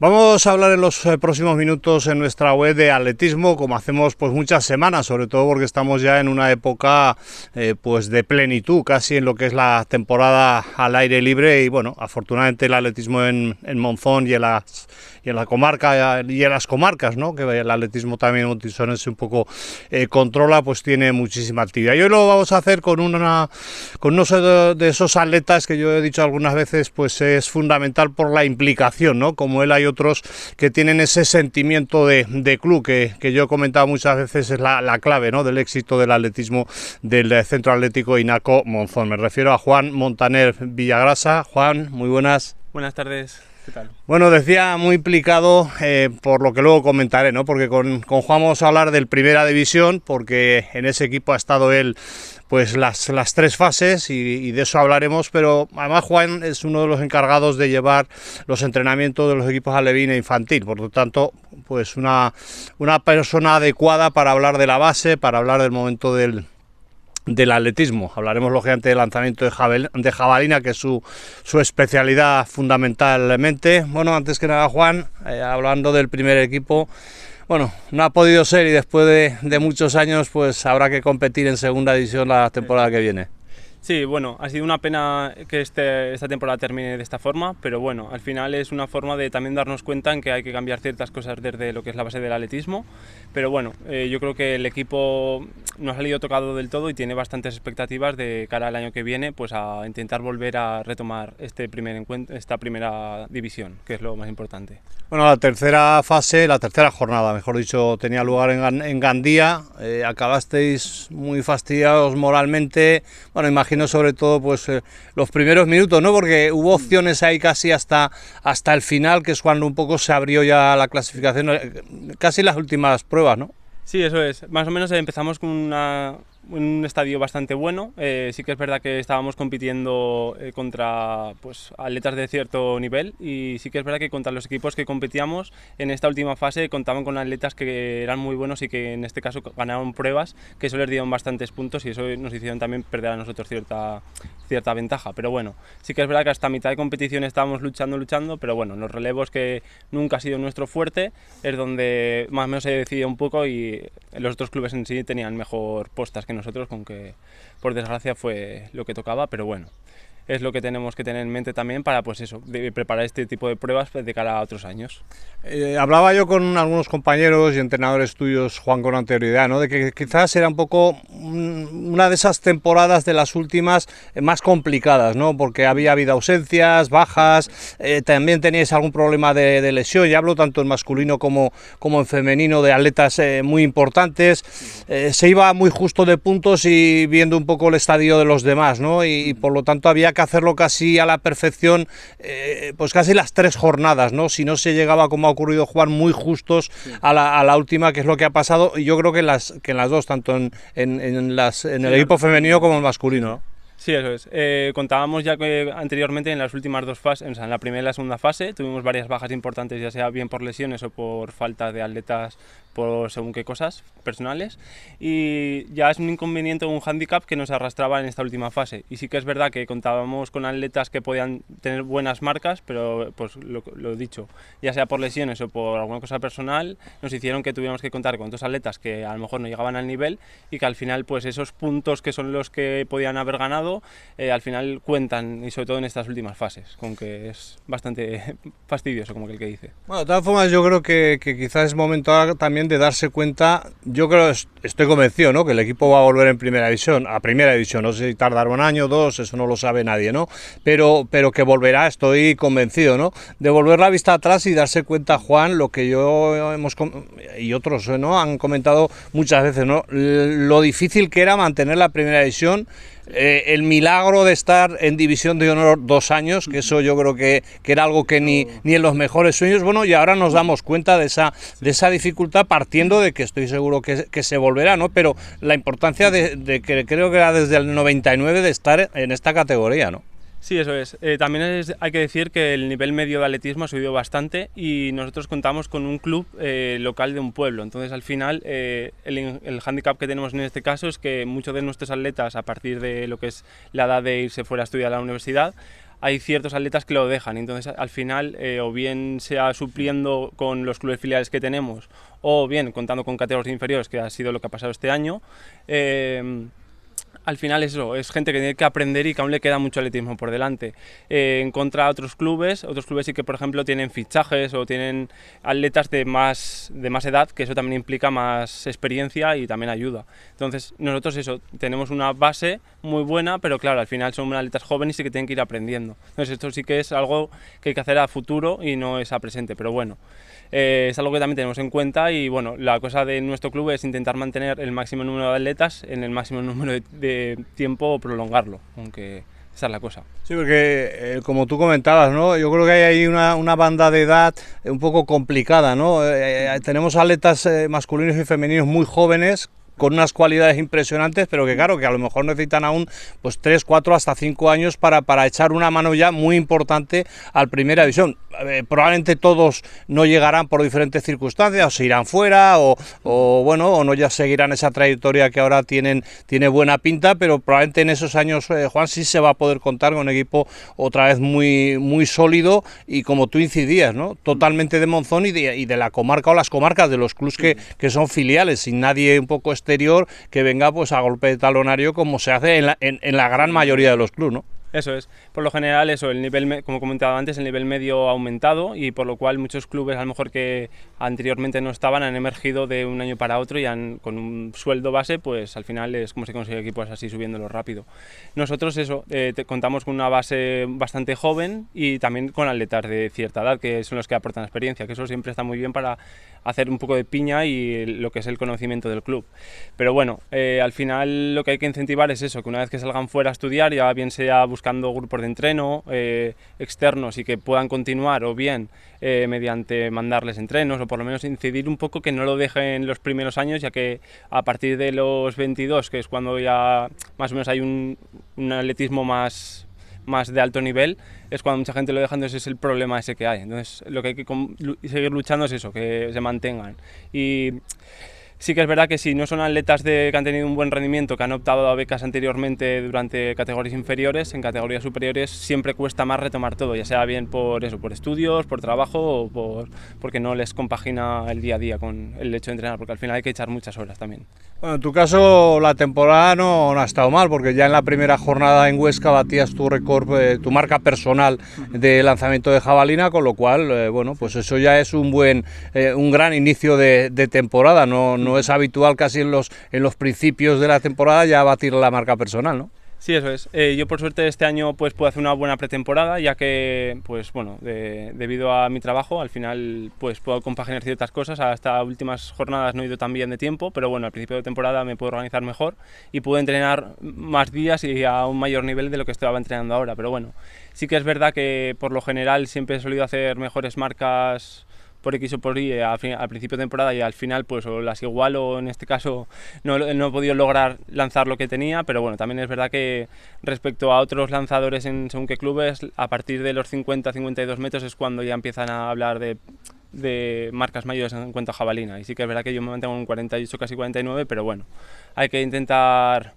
Vamos a hablar en los próximos minutos en nuestra web de atletismo, como hacemos pues muchas semanas, sobre todo porque estamos ya en una época pues de plenitud, casi en lo que es la temporada al aire libre. Y bueno, afortunadamente el atletismo en Monzón y en la comarca y en las comarcas, ¿no?, que el atletismo también montisones un poco controla, pues tiene muchísima actividad. Y hoy lo vamos a hacer con uno de esos atletas que yo he dicho algunas veces, pues es fundamental por la implicación, ¿no? Como él hay otros que tienen ese sentimiento de club que yo he comentado muchas veces, es la clave, ¿no?, del éxito del atletismo del Centro Atlético INACO Monzón. Me refiero a Juan Montaner Villagrasa. Juan, muy buenas. Buenas tardes, ¿qué tal? Bueno, decía muy implicado, por lo que luego comentaré, ¿no?, porque con Juan vamos a hablar del Primera División, porque en ese equipo ha estado él pues las tres fases y de eso hablaremos, pero además Juan es uno de los encargados de llevar los entrenamientos de los equipos alevín e infantil, por lo tanto pues una persona adecuada para hablar de la base, para hablar del momento del atletismo. Hablaremos lógicamente del lanzamiento de jabalina, que es su especialidad fundamentalmente. Bueno, antes que nada, Juan, hablando del primer equipo, bueno, no ha podido ser y después de muchos años pues habrá que competir en segunda división la temporada que viene. Sí, bueno, ha sido una pena que esta temporada termine de esta forma, pero bueno, al final es una forma de también darnos cuenta en que hay que cambiar ciertas cosas desde lo que es la base del atletismo, pero bueno, yo creo que el equipo no ha salido tocado del todo y tiene bastantes expectativas de cara al año que viene, pues a intentar volver a retomar esta primera división, que es lo más importante. Bueno, la tercera jornada, mejor dicho, tenía lugar en Gandía. Acabasteis muy fastidiados moralmente. Bueno, imagino sobre todo pues los primeros minutos, ¿no?, porque hubo opciones ahí casi hasta el final, que es cuando un poco se abrió ya la clasificación, casi las últimas pruebas, ¿no? Sí, eso es. Más o menos empezamos con un estadio bastante bueno. Sí que es verdad que estábamos compitiendo contra pues, atletas de cierto nivel, y sí que es verdad que contra los equipos que competíamos en esta última fase contaban con atletas que eran muy buenos y que en este caso ganaron pruebas, que eso les dieron bastantes puntos y eso nos hicieron también perder a nosotros cierta ventaja. Pero bueno, sí que es verdad que hasta mitad de competición estábamos luchando, pero bueno, los relevos, que nunca ha sido nuestro fuerte, es donde más o menos se decidía un poco, y los otros clubes en sí tenían mejor postas que nosotros, con que por desgracia fue lo que tocaba, pero bueno, es lo que tenemos que tener en mente también para pues eso, de preparar este tipo de pruebas de cara a otros años. Hablaba yo con algunos compañeros y entrenadores tuyos, Juan, con anterioridad, ¿no?, de que quizás era un poco una de esas temporadas de las últimas más complicadas, ¿no?, porque había habido ausencias, bajas, también teníais algún problema de lesión, y hablo tanto en masculino como en femenino, de atletas muy importantes. Se iba muy justo de puntos y viendo un poco el estadio de los demás, ¿no?, y por lo tanto había que hacerlo casi a la perfección, pues casi las tres jornadas, ¿no?, si no se llegaba, como ha ocurrido, Juan, muy justos a la última, que es lo que ha pasado, y yo creo que en las dos, tanto en el equipo femenino como en el masculino, ¿no? Sí, eso es. Contábamos ya que anteriormente en las últimas dos fases, o sea, en la primera y la segunda fase, tuvimos varias bajas importantes, ya sea bien por lesiones o por falta de atletas, por según qué cosas personales, y ya es un inconveniente o un hándicap que nos arrastraba en esta última fase. Y sí que es verdad que contábamos con atletas que podían tener buenas marcas, pero pues lo dicho, ya sea por lesiones o por alguna cosa personal, nos hicieron que tuviéramos que contar con otros atletas que a lo mejor no llegaban al nivel, y que al final pues esos puntos que son los que podían haber ganado, al final cuentan, y sobre todo en estas últimas fases, con que es bastante fastidioso, como que el que dice. Bueno, de todas formas, yo creo que quizás es momento ahora también de darse cuenta. Yo creo, estoy convencido, ¿no?, que el equipo va a volver a primera división, no sé si tardará un año o dos, eso no lo sabe nadie, ¿no?, pero que volverá, estoy convencido, ¿no?, de volver la vista atrás y darse cuenta, Juan, lo que yo y otros, ¿no?, han comentado muchas veces, ¿no?, lo difícil que era mantener la primera división. El milagro de estar en División de Honor 2 años, que eso yo creo que era algo que ni en los mejores sueños, bueno, y ahora nos damos cuenta de esa dificultad, partiendo de que estoy seguro que se volverá, ¿no?, pero la importancia de que creo que era desde el 99 de estar en esta categoría, ¿no? Sí, eso es. También hay que decir que el nivel medio de atletismo ha subido bastante, y nosotros contamos con un club local de un pueblo. Entonces, al final, el hándicap que tenemos en este caso es que muchos de nuestros atletas, a partir de lo que es la edad de irse fuera a estudiar a la universidad, hay ciertos atletas que lo dejan, entonces al final o bien sea supliendo con los clubes filiales que tenemos o bien contando con categorías inferiores, que ha sido lo que ha pasado este año. Al final eso, es gente que tiene que aprender y que aún le queda mucho atletismo por delante. En contra a otros clubes sí que por ejemplo tienen fichajes o tienen atletas de más edad, que eso también implica más experiencia y también ayuda. Entonces nosotros eso, tenemos una base muy buena, pero claro, al final son atletas jóvenes y que tienen que ir aprendiendo. Entonces esto sí que es algo que hay que hacer a futuro y no es a presente, pero bueno. Es algo que también tenemos en cuenta y bueno, la cosa de nuestro club es intentar mantener el máximo número de atletas en el máximo número de tiempo o prolongarlo, aunque esa es la cosa. Sí, porque como tú comentabas, ¿no? Yo creo que hay ahí una banda de edad un poco complicada, ¿no? Tenemos atletas masculinos y femeninos muy jóvenes, con unas cualidades impresionantes, pero que claro, que a lo mejor necesitan aún pues 3, 4, hasta 5 años para echar una mano ya muy importante al Primera División. Probablemente todos no llegarán por diferentes circunstancias, o se irán fuera, o bueno, o no ya seguirán esa trayectoria que ahora tiene buena pinta, pero probablemente en esos años, Juan, sí se va a poder contar con un equipo otra vez muy sólido y como tú incidías, ¿no? Totalmente de Monzón y de la comarca o las comarcas de los clubes que son filiales, sin nadie un poco exterior que venga pues a golpe de talonario como se hace en la gran mayoría de los clubes, ¿no? Eso es, por lo general eso, el nivel, como comentaba antes, el nivel medio ha aumentado y por lo cual muchos clubes a lo mejor que anteriormente no estaban han emergido de un año para otro y con un sueldo base, pues al final es como se consigue equipos así subiéndolo rápido. Nosotros eso, contamos con una base bastante joven y también con atletas de cierta edad que son los que aportan experiencia, que eso siempre está muy bien para hacer un poco de piña y lo que es el conocimiento del club. Pero bueno, al final lo que hay que incentivar es eso, que una vez que salgan fuera a estudiar, ya bien sea buscando grupos de entreno externos y que puedan continuar o bien mediante mandarles entrenos o por lo menos incidir un poco que no lo dejen los primeros años, ya que a partir de los 22, que es cuando ya más o menos hay un atletismo más de alto nivel, es cuando mucha gente lo deja, entonces es el problema ese que hay. Entonces lo que hay que seguir luchando es eso, que se mantengan. Y sí que es verdad que si no son atletas que han tenido un buen rendimiento, que han optado a becas anteriormente durante categorías inferiores, en categorías superiores siempre cuesta más retomar todo, ya sea bien por estudios, por trabajo o porque no les compagina el día a día con el hecho de entrenar, porque al final hay que echar muchas horas también. Bueno, en tu caso la temporada no ha estado mal, porque ya en la primera jornada en Huesca batías tu récord, tu marca personal de lanzamiento de jabalina, con lo cual, bueno, pues eso ya es un gran inicio de temporada. No es habitual casi en los principios de la temporada ya batir la marca personal, ¿no? Sí, eso es. Yo por suerte este año pues puedo hacer una buena pretemporada, ya que pues bueno, debido a mi trabajo al final pues puedo compaginar ciertas cosas. Hasta últimas jornadas no he ido tan bien de tiempo, pero bueno, al principio de temporada me puedo organizar mejor y puedo entrenar más días y a un mayor nivel de lo que estaba entrenando ahora. Pero bueno, sí que es verdad que por lo general siempre he solido hacer mejores marcas por X o por Y al principio de temporada y al final pues o las igual o en este caso no he podido lograr lanzar lo que tenía, pero bueno, también es verdad que respecto a otros lanzadores en según qué clubes, a partir de los 50-52 metros es cuando ya empiezan a hablar de marcas mayores en cuanto a jabalina, y sí que es verdad que yo me mantengo en 48, casi 49, pero bueno, hay que intentar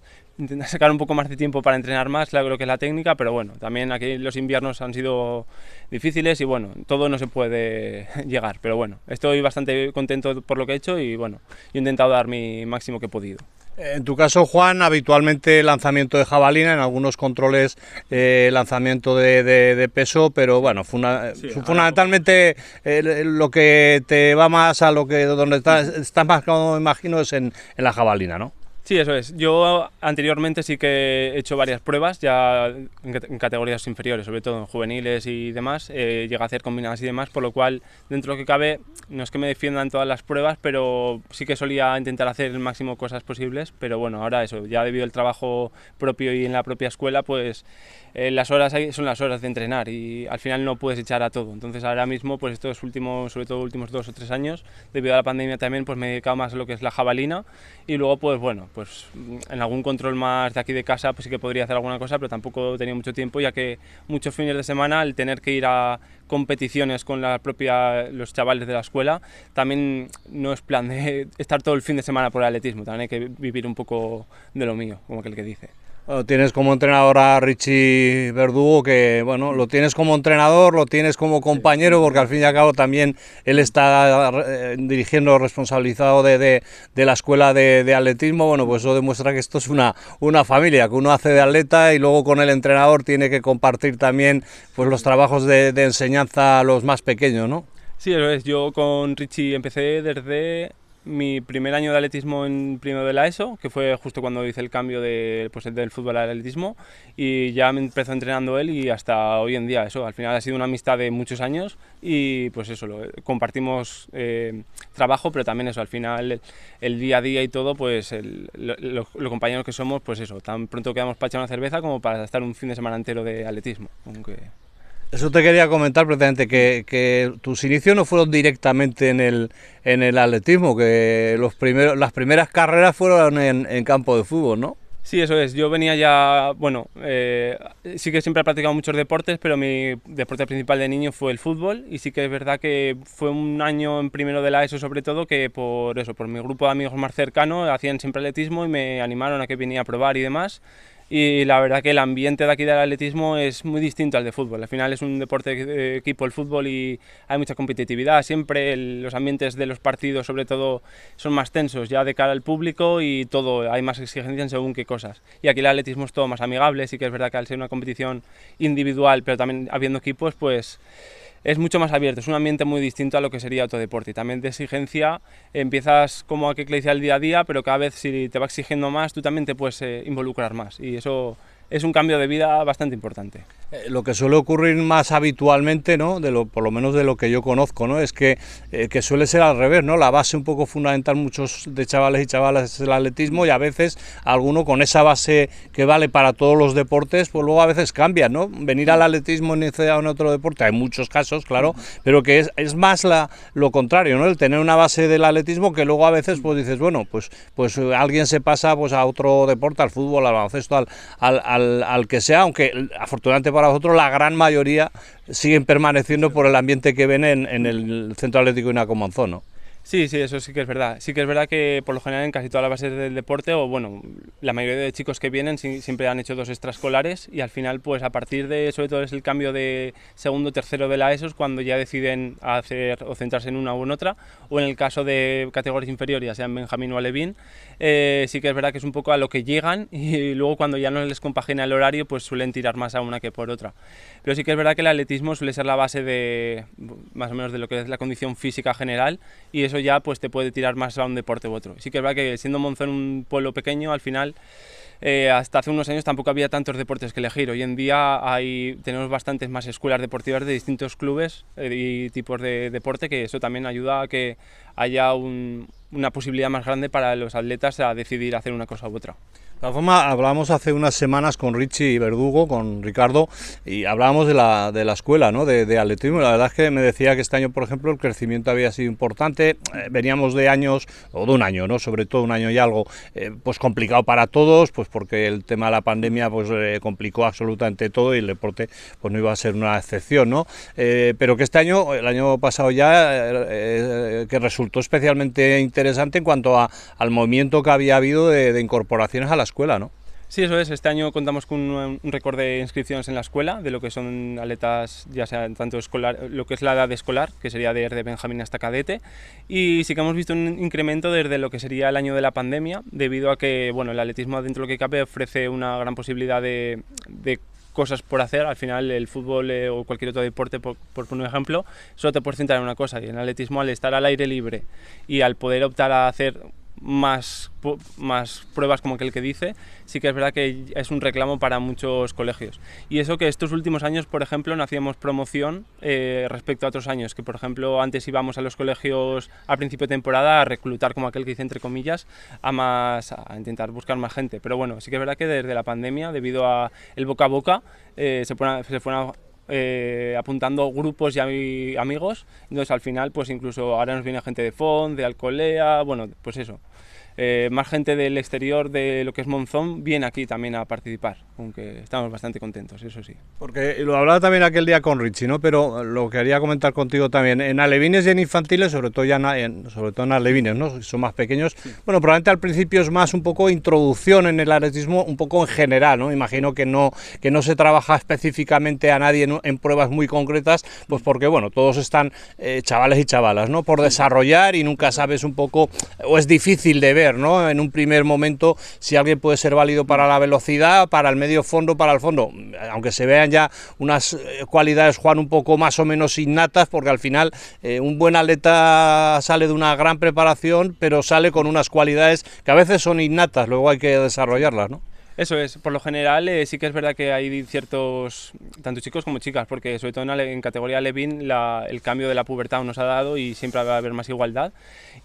sacar un poco más de tiempo para entrenar más, claro que es la técnica, pero bueno, también aquí los inviernos han sido difíciles y bueno, todo no se puede llegar, pero bueno, estoy bastante contento por lo que he hecho y bueno, he intentado dar mi máximo que he podido. En tu caso, Juan, habitualmente lanzamiento de jabalina, en algunos controles lanzamiento de peso, pero bueno, fundamentalmente lo que te va más a donde estás más cómodo, me imagino, es en la jabalina, ¿no? Sí, eso es. Yo anteriormente sí que he hecho varias pruebas, ya en categorías inferiores, sobre todo en juveniles y demás, llegué a hacer combinadas y demás, por lo cual, dentro de lo que cabe, no es que me defiendan todas las pruebas, pero sí que solía intentar hacer el máximo cosas posibles, pero bueno, ahora eso, ya debido al trabajo propio y en la propia escuela, pues las horas son las horas de entrenar y al final no puedes echar a todo. Entonces ahora mismo, pues estos últimos, sobre todo últimos 2 o 3 años, debido a la pandemia también, pues me he dedicado más a lo que es la jabalina y luego, pues bueno, pues en algún control más de aquí de casa pues sí que podría hacer alguna cosa, pero tampoco he tenido mucho tiempo, ya que muchos fines de semana al tener que ir a competiciones con los chavales de la escuela, también no es plan de estar todo el fin de semana por el atletismo, también hay que vivir un poco de lo mío, como aquel que dice. Bueno, tienes como entrenador a Richie Verdugo, que bueno, lo tienes como entrenador, lo tienes como compañero, porque al fin y al cabo también él está dirigiendo, responsabilizado de la escuela de atletismo. Bueno, pues eso demuestra que esto es una familia, que uno hace de atleta y luego con el entrenador tiene que compartir también pues los trabajos de enseñanza a los más pequeños, ¿no? Sí, eso es. Yo con Richie empecé desde mi primer año de atletismo en primero de la ESO, que fue justo cuando hice el cambio pues, del fútbol al atletismo, y ya me empezó entrenando él y hasta hoy en día eso. Al final ha sido una amistad de muchos años y pues eso, compartimos trabajo, pero también eso, al final el día a día y todo, pues los compañeros que somos, pues eso, tan pronto quedamos para echar una cerveza como para estar un fin de semana entero de atletismo. Aunque... Eso te quería comentar precisamente, que tus inicios no fueron directamente en el atletismo, que las primeras carreras fueron en campo de fútbol, ¿no? Sí, eso es. Yo venía ya, bueno, sí que siempre he practicado muchos deportes, pero mi deporte principal de niño fue el fútbol y sí que es verdad que fue un año en primero de la ESO sobre todo que por eso, por mi grupo de amigos más cercano hacían siempre atletismo y me animaron a que viniera a probar y demás. Y la verdad que el ambiente de aquí del atletismo es muy distinto al de fútbol. Al final es un deporte de equipo el fútbol y hay mucha competitividad. Siempre los ambientes de los partidos sobre todo son más tensos ya de cara al público y todo, hay más exigencia en según qué cosas. Y aquí el atletismo es todo más amigable, sí que es verdad que al ser una competición individual pero también habiendo equipos pues es mucho más abierto, es un ambiente muy distinto a lo que sería otro deporte. Y también de exigencia empiezas como a que le decía el día a día, pero cada vez si te va exigiendo más, tú también te puedes involucrar más. Y eso es un cambio de vida bastante importante. Lo que suele ocurrir más habitualmente, ¿no? Por lo menos de lo que yo conozco, ¿no? Es que suele ser al revés, ¿no? La base un poco fundamental muchos de chavales y chavalas es el atletismo y a veces alguno con esa base que vale para todos los deportes, pues luego a veces cambia, ¿no? Venir al atletismo y iniciar en otro deporte, hay muchos casos, claro, pero que es más lo contrario, ¿no? El tener una base del atletismo que luego a veces pues dices, bueno, pues alguien se pasa pues a otro deporte, al fútbol, al baloncesto, al que sea, aunque afortunadamente para vosotros la gran mayoría siguen permaneciendo por el ambiente que ven en el Centro Atlético Inaco Monzón, ¿no? Sí, sí, eso sí que es verdad. Sí que es verdad que por lo general en casi todas las bases del deporte, o bueno, la mayoría de chicos que vienen siempre han hecho 2 extraescolares y al final pues a partir de, sobre todo es el cambio de segundo, tercero de la ESO cuando ya deciden hacer o centrarse en una o en otra, o en el caso de categorías inferiores, ya sean Benjamín o Alevín, sí que es verdad que es un poco a lo que llegan y luego cuando ya no les compagina el horario pues suelen tirar más a una que por otra. Pero sí que es verdad que el atletismo suele ser la base de más o menos de lo que es la condición física general y eso ya pues te puede tirar más a un deporte u otro. Sí que es verdad que siendo Monzón un pueblo pequeño, al final hasta hace unos años tampoco había tantos deportes que elegir. Hoy en día tenemos bastantes más escuelas deportivas de distintos clubes y tipos de deporte, que eso también ayuda a que haya una posibilidad más grande para los atletas a decidir hacer una cosa u otra. De todas formas, hablábamos hace unas semanas con Richie Verdugo, con Ricardo, y hablábamos de la escuela, ¿no? de atletismo. La verdad es que me decía que este año, por ejemplo, el crecimiento había sido importante. Veníamos de años, o de un año, ¿no? Sobre todo un año y algo, pues complicado para todos, pues porque el tema de la pandemia pues complicó absolutamente todo y el deporte pues no iba a ser una excepción, ¿no? Pero que este año, el año pasado ya, que resultó especialmente interesante en cuanto al movimiento que había habido de incorporaciones a la escuela, ¿no? Sí, eso es. Este año contamos con un récord de inscripciones en la escuela, de lo que son atletas, ya sea tanto escolar, lo que es la edad escolar, que sería desde Benjamín hasta cadete, y sí que hemos visto un incremento desde lo que sería el año de la pandemia, debido a que, bueno, el atletismo dentro de lo que cabe ofrece una gran posibilidad de cosas por hacer. Al final el fútbol o cualquier otro deporte, por poner un ejemplo, solo te puedes centrar en una cosa, y en el atletismo, al estar al aire libre y al poder optar a hacer más pruebas como aquel que dice, sí que es verdad que es un reclamo para muchos colegios. Y eso que estos últimos años, por ejemplo, no hacíamos promoción respecto a otros años, que por ejemplo antes íbamos a los colegios a principio de temporada a reclutar, como aquel que dice entre comillas, a intentar buscar más gente. Pero bueno, sí que es verdad que desde la pandemia, debido a el boca a boca, se fueron apuntando grupos y amigos, entonces al final pues incluso ahora nos viene gente de Font, de Alcolea, bueno, pues eso. más gente del exterior de lo que es Monzón viene aquí también a participar, aunque estamos bastante contentos, eso sí. Porque lo hablaba también aquel día con Richie, ¿no? Pero lo quería comentar contigo también, en alevines y en infantiles, sobre todo en alevines, ¿no? Son más pequeños. Sí. Bueno, probablemente al principio es más un poco introducción en el atletismo, un poco en general, ¿no? Imagino que no se trabaja específicamente a nadie en pruebas muy concretas, pues porque, bueno, todos están chavales y chavalas, ¿no? Por desarrollar y nunca sabes un poco, o es difícil de ver, ¿no? En un primer momento si alguien puede ser válido para la velocidad, para el medio fondo, para el fondo, aunque se vean ya unas cualidades, Juan, un poco más o menos innatas, porque al final un buen atleta sale de una gran preparación, pero sale con unas cualidades que a veces son innatas, luego hay que desarrollarlas, ¿no? Eso es, por lo general sí que es verdad que hay ciertos, tanto chicos como chicas, porque sobre todo en categoría Alevín el cambio de la pubertad nos ha dado y siempre va a haber más igualdad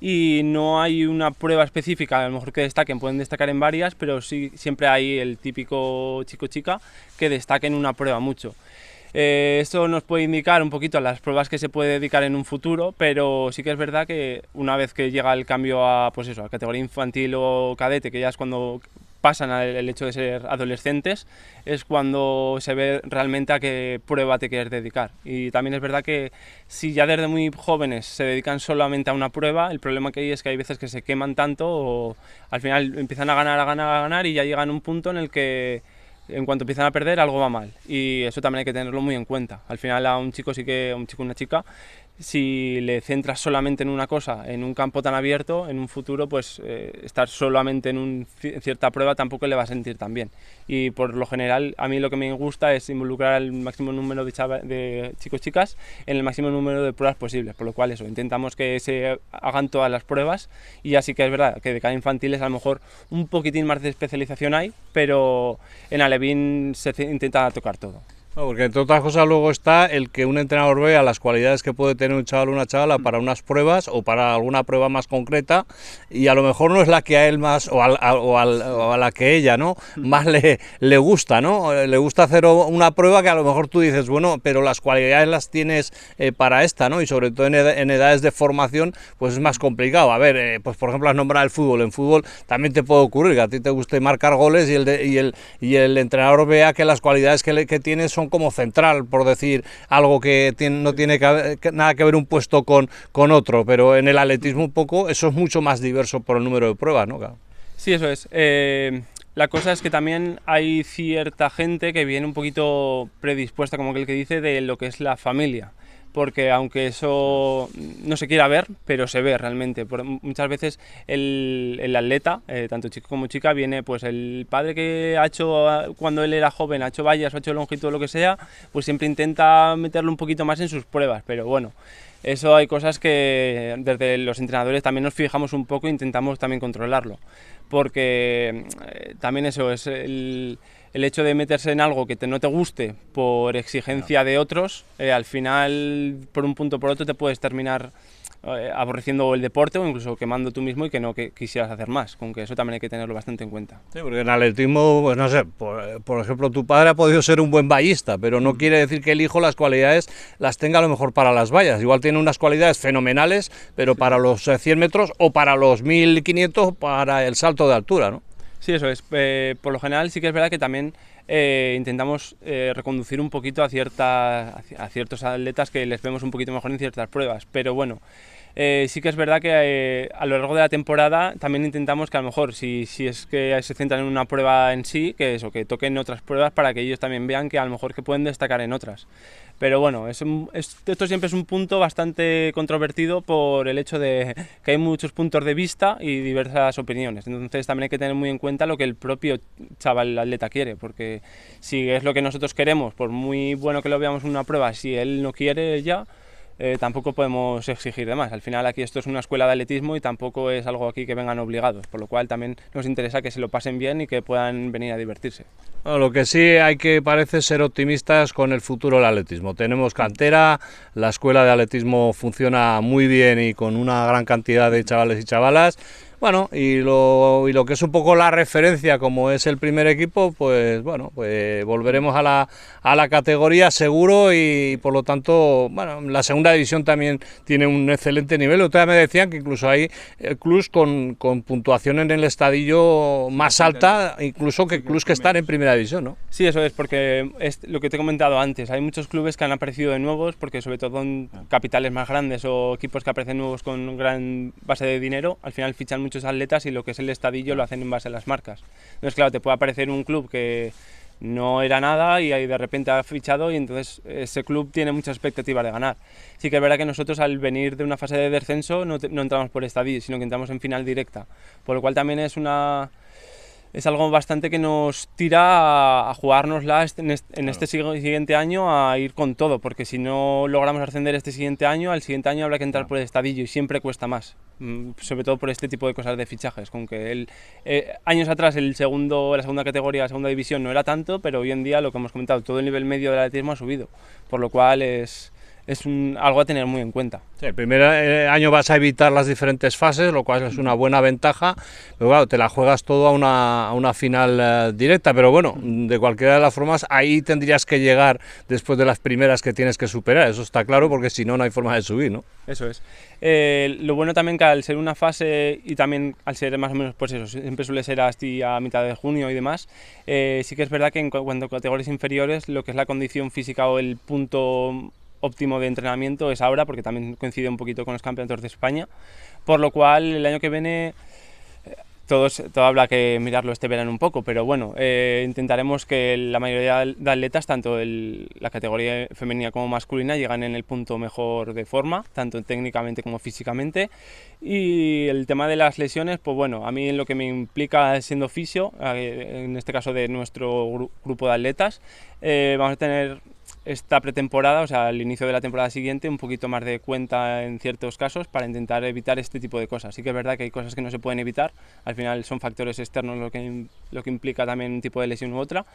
y no hay una prueba específica, a lo mejor que destaquen, pueden destacar en varias, pero sí siempre hay el típico chico-chica que destaque en una prueba mucho. Esto nos puede indicar un poquito a las pruebas que se puede dedicar en un futuro, pero sí que es verdad que una vez que llega el cambio a, pues eso, a categoría infantil o cadete, que ya es cuando pasan al hecho de ser adolescentes, es cuando se ve realmente a qué prueba te quieres dedicar. Y también es verdad que si ya desde muy jóvenes se dedican solamente a una prueba, el problema que hay es que hay veces que se queman tanto o al final empiezan a ganar y ya llegan a un punto en el que en cuanto empiezan a perder algo va mal, y eso también hay que tenerlo muy en cuenta. Al final a un chico o una chica, si le centras solamente en una cosa, en un campo tan abierto, en un futuro pues estar solamente en cierta prueba tampoco le va a sentir tan bien. Y por lo general a mí lo que me gusta es involucrar al máximo número de chicos chicas en el máximo número de pruebas posibles, por lo cual eso, intentamos que se hagan todas las pruebas, y así que es verdad que de cada infantiles a lo mejor un poquitín más de especialización hay, pero en alevín se intenta tocar todo. Porque entre otras cosas luego está el que un entrenador vea las cualidades que puede tener un chaval o una chavala para unas pruebas o para alguna prueba más concreta, y a lo mejor no es la que a él más o a la que ella, ¿no? Más le gusta, ¿no? Le gusta hacer una prueba que a lo mejor tú dices, bueno, pero las cualidades las tienes para esta, ¿no? Y sobre todo en edades de formación pues es más complicado. A ver, pues por ejemplo has nombrado el fútbol. En fútbol también te puede ocurrir que a ti te guste marcar goles y el entrenador vea que las cualidades que tienes son como central, por decir algo que no tiene nada que ver un puesto con otro, pero en el atletismo un poco eso es mucho más diverso por el número de pruebas, ¿no? Claro. Sí, eso es. La cosa es que también hay cierta gente que viene un poquito predispuesta, como aquel que dice, de lo que es la familia, porque aunque eso no se quiera ver, pero se ve realmente. Muchas veces el atleta, tanto chico como chica, viene pues el padre que ha hecho cuando él era joven, ha hecho vallas o ha hecho longitud o lo que sea, pues siempre intenta meterlo un poquito más en sus pruebas, pero bueno, eso hay cosas que desde los entrenadores también nos fijamos un poco e intentamos también controlarlo, porque también eso es el hecho de meterse en algo que no te guste por exigencia de otros, al final por un punto o por otro te puedes terminar aborreciendo el deporte o incluso quemando tú mismo y que no quisieras hacer más, con que eso también hay que tenerlo bastante en cuenta. Sí, porque en atletismo, pues no sé, por ejemplo, tu padre ha podido ser un buen vallista, pero no quiere decir que el hijo las cualidades las tenga a lo mejor para las vallas. Igual tiene unas cualidades fenomenales, pero para los 100 metros o para los 1500 para el salto de altura, ¿no? Sí, eso es. Por lo general sí que es verdad que también intentamos reconducir un poquito a ciertos atletas que les vemos un poquito mejor en ciertas pruebas, pero bueno, sí que es verdad que a lo largo de la temporada también intentamos que a lo mejor si es que se centran en una prueba en sí, que toquen otras pruebas para que ellos también vean que a lo mejor que pueden destacar en otras. Pero bueno, esto siempre es un punto bastante controvertido por el hecho de que hay muchos puntos de vista y diversas opiniones. Entonces también hay que tener muy en cuenta lo que el propio chaval atleta quiere, porque si es lo que nosotros queremos, por muy bueno que lo veamos en una prueba, si él no quiere ya, tampoco podemos exigir de más. Al final aquí esto es una escuela de atletismo y tampoco es algo aquí que vengan obligados, por lo cual también nos interesa que se lo pasen bien y que puedan venir a divertirse. Bueno, lo que sí hay que parece ser optimistas con el futuro del atletismo. Tenemos cantera, la escuela de atletismo funciona muy bien y con una gran cantidad de chavales y chavalas. Bueno, y lo que es un poco la referencia, como es el primer equipo, pues bueno, pues volveremos a la categoría seguro, y por lo tanto, bueno, la segunda división también tiene un excelente nivel. Ustedes me decían que incluso hay clubs con puntuación en el estadillo más alta, incluso que clubs que están en primera división, ¿no? Sí, eso es, porque es lo que te he comentado antes, hay muchos clubes que han aparecido de nuevos, porque sobre todo en capitales más grandes o equipos que aparecen nuevos con gran base de dinero, al final fichan muchos atletas y lo que es el estadillo lo hacen en base a las marcas. Entonces, claro, te puede aparecer un club que no era nada y ahí de repente ha fichado, y entonces ese club tiene muchas expectativas de ganar. Sí que es verdad que nosotros, al venir de una fase de descenso, no entramos por estadillo, sino que entramos en final directa, por lo cual también es algo bastante que nos tira a jugárnosla en este siguiente año, a ir con todo, porque si no logramos ascender este siguiente año, al siguiente año habrá que entrar por el estadillo y siempre cuesta más, sobre todo por este tipo de cosas de fichajes, con que años atrás la segunda categoría, la segunda división no era tanto, pero hoy en día, lo que hemos comentado, todo el nivel medio del atletismo ha subido, por lo cual es algo a tener muy en cuenta. Sí, el primer año vas a evitar las diferentes fases, lo cual es una buena ventaja, pero claro, te la juegas todo a una final directa, pero bueno, de cualquiera de las formas, ahí tendrías que llegar después de las primeras que tienes que superar, eso está claro, porque si no, no hay forma de subir, ¿no? Eso es. Lo bueno también que al ser una fase, y también al ser más o menos, pues eso, siempre suele ser hasta a mitad de junio y demás, sí que es verdad que en cuanto a categorías inferiores, lo que es la condición física o el punto óptimo de entrenamiento es ahora, porque también coincide un poquito con los campeonatos de España, por lo cual el año que viene todo habrá que mirarlo este verano un poco, pero bueno, intentaremos que la mayoría de atletas, tanto la categoría femenina como masculina, llegan en el punto mejor de forma, tanto técnicamente como físicamente. Y el tema de las lesiones, pues bueno, a mí en lo que me implica siendo fisio, en este caso de nuestro grupo de atletas, vamos a tener esta pretemporada, o sea, al inicio de la temporada siguiente, un poquito más de cuenta en ciertos casos para intentar evitar este tipo de cosas. Sí que es verdad que hay cosas que no se pueden evitar, al final son factores externos lo que implica también un tipo de lesión u otra,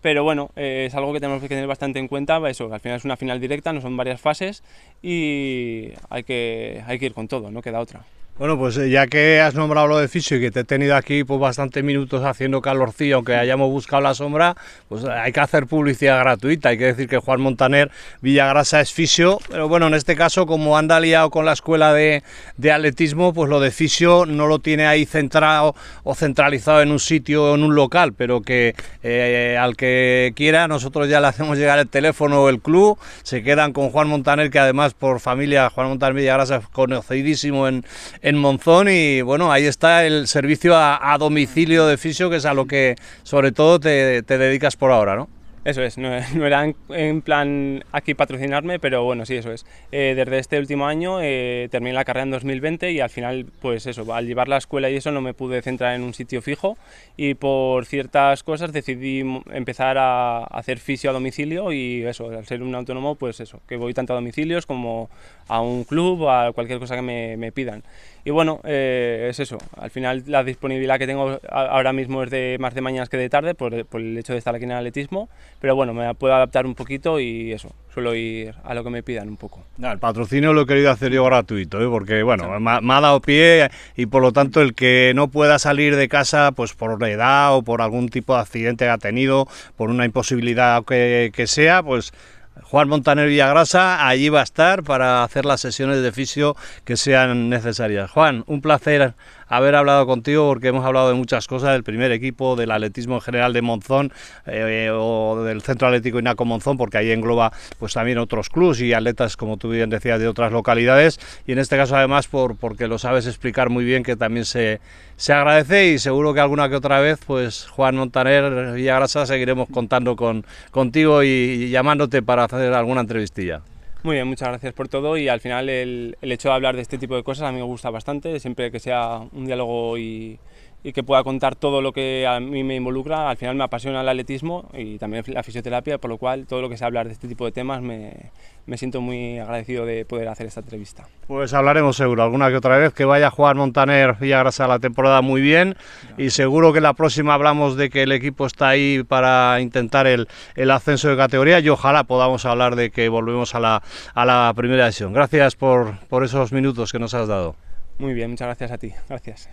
pero bueno, es algo que tenemos que tener bastante en cuenta, eso, al final es una final directa, no son varias fases y hay que ir con todo, no queda otra. Bueno, pues ya que has nombrado lo de fisio y que te he tenido aquí pues bastantes minutos haciendo calorcillo, aunque hayamos buscado la sombra, pues hay que hacer publicidad gratuita. Hay que decir que Juan Montaner Villagrasa es fisio, pero bueno, en este caso, como anda liado con la escuela de atletismo, pues lo de fisio no lo tiene ahí centrado o centralizado en un sitio o en un local, pero que al que quiera, nosotros ya le hacemos llegar el teléfono o el club, se quedan con Juan Montaner, que además por familia, Juan Montaner Villagrasa es conocidísimo en Monzón, y bueno, ahí está el servicio a domicilio de fisio, que es a lo que sobre todo te dedicas por ahora, ¿no? Eso es, no era en plan aquí patrocinarme, pero bueno, sí, eso es. Desde este último año terminé la carrera en 2020 y al final, pues eso, al llevar la escuela y eso no me pude centrar en un sitio fijo, y por ciertas cosas decidí empezar a hacer fisio a domicilio, y eso, al ser un autónomo, pues eso, que voy tanto a domicilios como a un club o a cualquier cosa que me pidan. Y bueno, es eso, al final la disponibilidad que tengo ahora mismo es más de mañanas que de tarde por el hecho de estar aquí en el atletismo, pero bueno, me puedo adaptar un poquito y eso, suelo ir a lo que me pidan un poco. No, el patrocinio lo he querido hacer yo gratuito, porque bueno, me ha dado pie, y por lo tanto el que no pueda salir de casa pues por edad o por algún tipo de accidente que ha tenido, por una imposibilidad que sea, pues Juan Montaner Villagrasa allí va a estar para hacer las sesiones de fisio que sean necesarias. Juan, un placer haber hablado contigo, porque hemos hablado de muchas cosas, del primer equipo, del atletismo en general de Monzón, o del Centro Atlético Inaco Monzón, porque ahí engloba pues también otros clubs y atletas, como tú bien decías, de otras localidades, y en este caso además porque lo sabes explicar muy bien, que también se agradece, y seguro que alguna que otra vez pues Juan Montaner Villagrasa seguiremos contando contigo y llamándote para hacer alguna entrevistilla. Muy bien, muchas gracias por todo, y al final el hecho de hablar de este tipo de cosas a mí me gusta bastante, siempre que sea un diálogo y que pueda contar todo lo que a mí me involucra. Al final me apasiona el atletismo y también la fisioterapia, por lo cual todo lo que sea hablar de este tipo de temas me siento muy agradecido de poder hacer esta entrevista. Pues hablaremos seguro, alguna que otra vez. Que vaya Juan Montaner Villagrasa la temporada muy bien, y seguro que la próxima hablamos de que el equipo está ahí para intentar el ascenso de categoría, y ojalá podamos hablar de que volvemos a la primera división. Gracias por esos minutos que nos has dado. Muy bien, muchas gracias a ti. Gracias.